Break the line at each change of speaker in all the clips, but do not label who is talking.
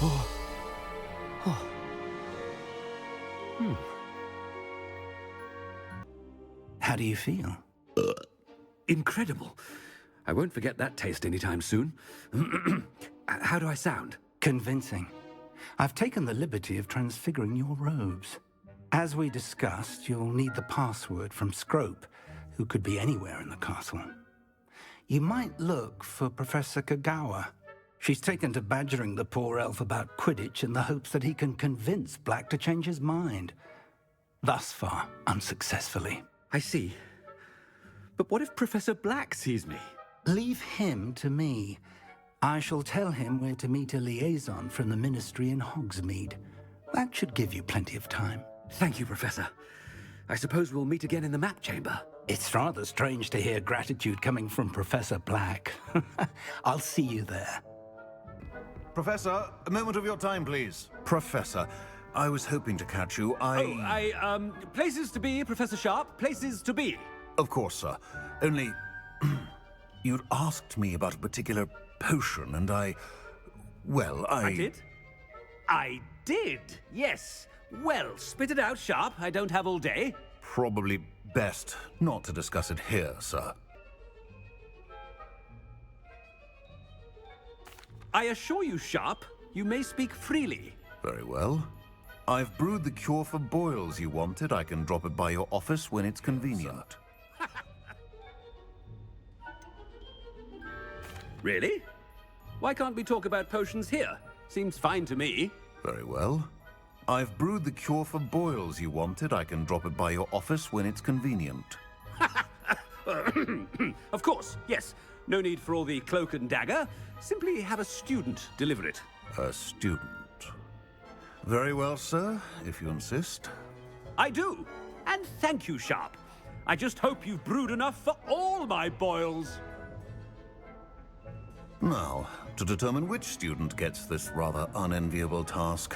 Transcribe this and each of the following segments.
Oh. Oh.
How do you feel?
Incredible. I won't forget that taste anytime soon. How do I sound?
Convincing. I've taken the liberty of transfiguring your robes. As we discussed, you'll need the password from Scrope, who could be anywhere in the castle. You might look for Professor Kogawa. She's taken to badgering the poor elf about Quidditch in the hopes that he can convince Black to change his mind. Thus far, unsuccessfully.
I see. But what if Professor Black sees me?
Leave him to me. I shall tell him where to meet a liaison from the Ministry in Hogsmeade. That should give you plenty of time.
Thank you, Professor. I suppose we'll meet again in the map chamber.
It's rather strange to hear gratitude coming from Professor Black. I'll see you there.
Professor, a moment of your time, please. Professor, I was hoping to catch you.
Places to be, Professor Sharp. Places to be.
Of course, sir. Only... you'd asked me about a particular potion, and I
did? I did, yes. Well, spit it out, Sharp. I don't have all day.
Probably best not to discuss it here, sir.
I assure you, Sharp, you may speak freely.
Very well. I've brewed the cure for boils you wanted. I can drop it by your office when it's convenient.
Really? Why can't we talk about potions here? Seems fine to me.
Very well. I've brewed the cure for boils you wanted. I can drop it by your office when it's convenient.
Of course, yes. No need for all the cloak and dagger. Simply have a student deliver it.
A student. Very well, sir, if you insist.
I do. And thank you, Sharp. I just hope you've brewed enough for all my boils.
Now, to determine which student gets this rather unenviable task.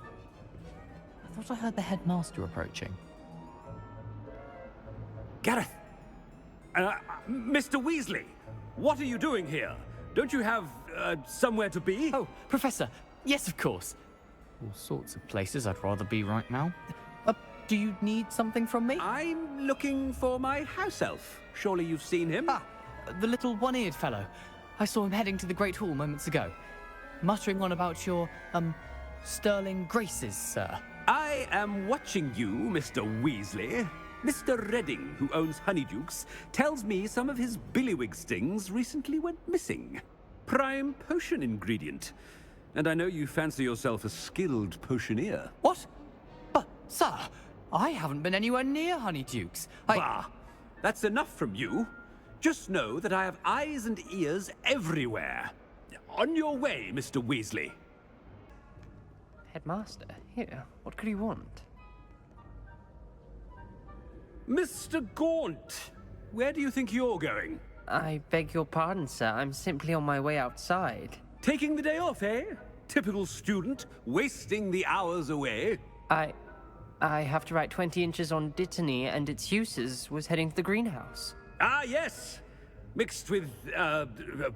I thought I heard the headmaster approaching.
Garreth! Mr. Weasley! What are you doing here? Don't you have, somewhere to be?
Oh, Professor! Yes, of course! All sorts of places I'd rather be right now. Do you need something from me?
I'm looking for my house elf. Surely you've seen him?
Ah, the little one-eared fellow. I saw him heading to the Great Hall moments ago. Muttering on about your, sterling graces, sir.
I am watching you, Mr. Weasley. Mr. Redding, who owns Honeydukes, tells me some of his billywig stings recently went missing. Prime potion ingredient. And I know you fancy yourself a skilled potioneer.
What? But, sir, I haven't been anywhere near Honeydukes.
Bah! That's enough from you. Just know that I have eyes and ears everywhere. On your way, Mr. Weasley.
Headmaster, here, what could he want?
Mr. Gaunt, where do you think you're going?
I beg your pardon, sir. I'm simply on my way outside.
Taking the day off, eh? Typical student, wasting the hours away.
I have to write 20 inches on Dittany and its uses. Was heading to the greenhouse.
Ah, yes. Mixed with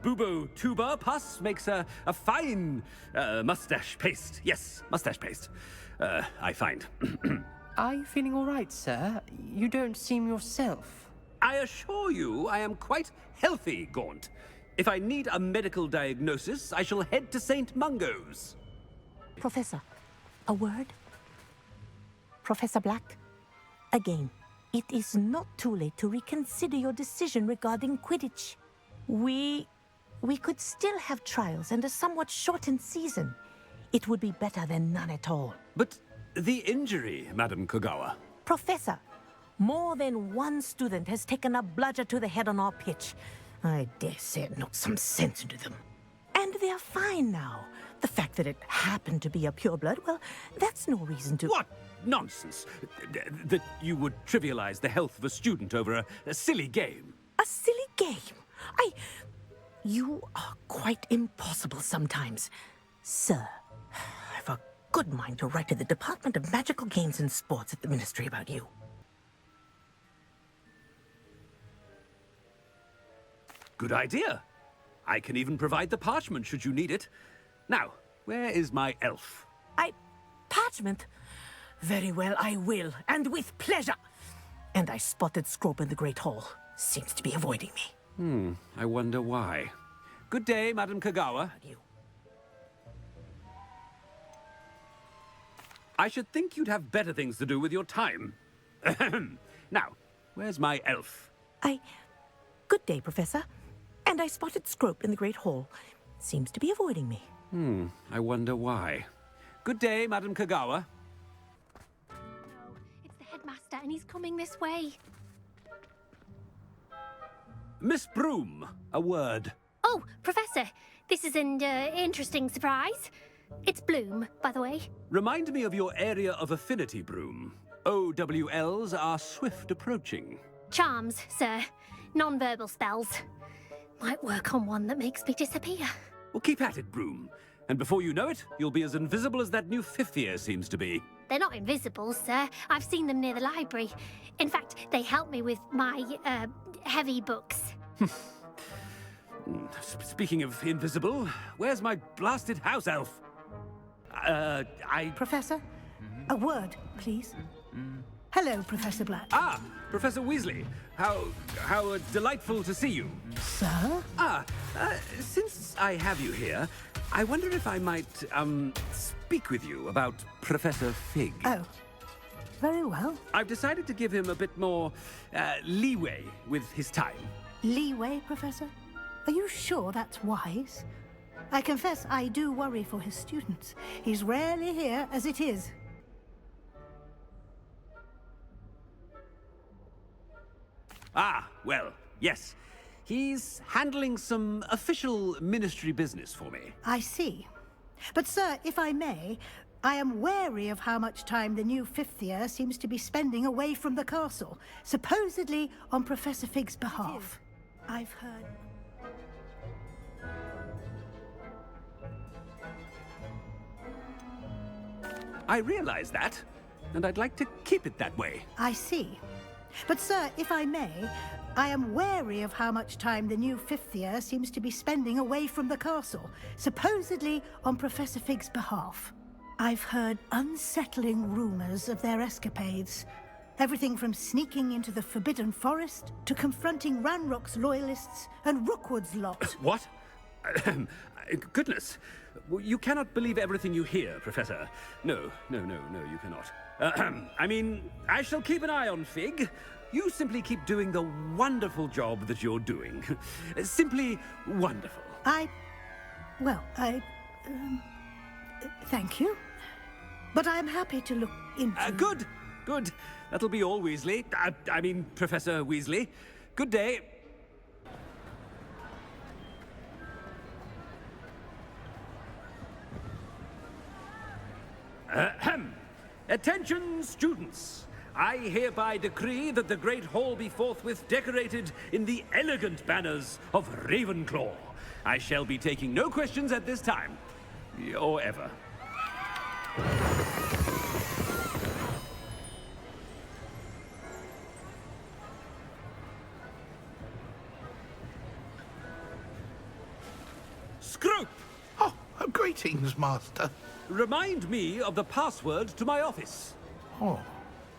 bubo tuba pus makes a fine mustache paste. Yes, mustache paste. I find.
Are you feeling all right, sir? You don't seem yourself.
I assure you I am quite healthy, Gaunt. If I need a medical diagnosis, I shall head to St. Mungo's.
Professor, a word? Professor Black, again, it is not too late to reconsider your decision regarding Quidditch. We could still have trials and a somewhat shortened season. It would be better than none at all.
But the injury, Madam Kogawa.
Professor, more than one student has taken a bludger to the head on our pitch. I dare say it knocked some sense into them. And they're fine now. The fact that it happened to be a pureblood, well, that's no reason to...
What nonsense! That you would trivialize the health of a student over a silly game.
A silly game? You are quite impossible sometimes. Sir, I've a good mind to write to the Department of Magical Games and Sports at the Ministry about you.
Good idea. I can even provide the parchment should you need it. Now, where is my elf?
Parchment? Very well, I will, and with pleasure. And I spotted Scrope in the Great Hall. Seems to be avoiding me.
I wonder why. Good day, Madam Kogawa. I should think you'd have better things to do with your time. Now, where's my elf?
Good day, Professor. And I spotted Scrope in the Great Hall. Seems to be avoiding me.
I wonder why. Good day, Madam Kogawa.
No, it's the headmaster, and he's coming this way.
Miss Blume, a word.
Oh, Professor, this is an interesting surprise. It's Bloom, by the way.
Remind me of your area of affinity, Blume. OWLs are swift approaching.
Charms, sir. Non-verbal spells. Might work on one that makes me disappear.
Well, keep at it, Blume. And before you know it, you'll be as invisible as that new fifth year seems to be.
They're not invisible, sir. I've seen them near the library. In fact, they help me with my, heavy books.
Speaking of invisible, where's my blasted house elf?
Professor, a word, please. Hello, Professor Black.
Ah, Professor Weasley. How delightful to see you.
Sir?
Since I have you here, I wonder if I might, speak with you about Professor Fig.
Oh, very well.
I've decided to give him a bit more, leeway with his time.
Leeway, Professor? Are you sure that's wise? I confess I do worry for his students. He's rarely here as it is.
Ah, well, yes. He's handling some official ministry business for me.
I see. But, sir, if I may, I am wary of how much time the new fifth year seems to be spending away from the castle, supposedly on Professor Fig's behalf. I've heard...
I realize that, and I'd like to keep it that way.
I see. But, sir, if I may, I am wary of how much time the new fifth year seems to be spending away from the castle, supposedly on Professor Fig's behalf. I've heard unsettling rumors of their escapades. Everything from sneaking into the Forbidden Forest to confronting Ranrock's loyalists and Rookwood's lot.
What? Goodness. You cannot believe everything you hear, Professor. No, you cannot. I mean, I shall keep an eye on Fig. You simply keep doing the wonderful job that you're doing. Simply wonderful.
Thank you. But I'm happy to look into...
Good. That'll be all, Weasley. I mean, Professor Weasley. Good day. Ahem. Attention, students. I hereby decree that the Great Hall be forthwith decorated in the elegant banners of Ravenclaw. I shall be taking no questions at this time. Or ever. Scrope!
Oh, greetings, Master.
Remind me of the password to my office.
Oh,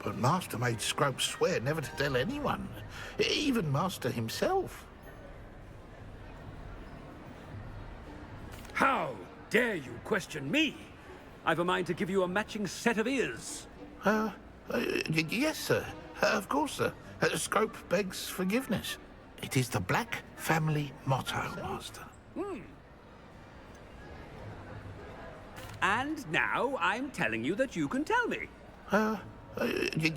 but Master made Scrope swear never to tell anyone, even Master himself.
How dare you question me? I've a mind to give you a matching set of ears.
Yes, sir. Of course, sir. Scrope begs forgiveness. It is the Black family motto, Master.
And now I'm telling you that you can tell me.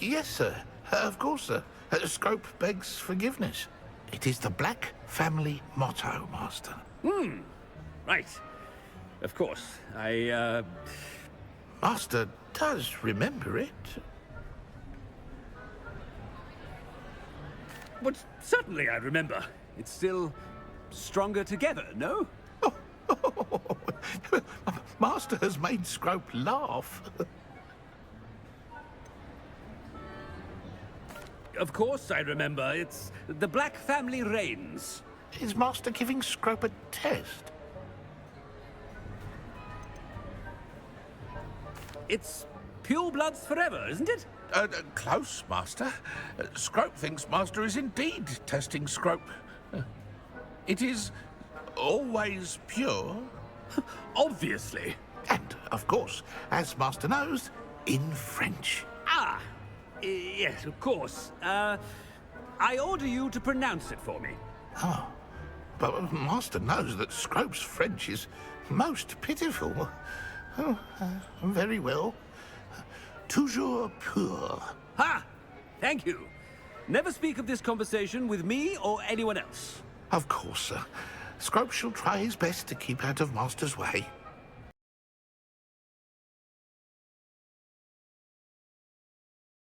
Yes, sir. Of course, sir. Scrope begs forgiveness. It is the Black family motto, Master.
Right. Of course.
Master does remember it.
But certainly I remember. It's still stronger together, no?
Master has made Scrope laugh.
Of course I remember. It's the Black family reigns.
Is Master giving Scrope a test?
It's pure bloods forever, isn't it?
Close, Master. Scrope thinks Master is indeed testing Scrope. It is always pure.
Obviously.
And, of course, as Master knows, in French.
Ah, yes, of course. I order you to pronounce it for me.
Oh, but Master knows that Scrope's French is most pitiful. Oh, very well. Toujours pur.
Ha! Thank you. Never speak of this conversation with me or anyone else.
Of course, sir. Scrope shall try his best to keep out of Master's way.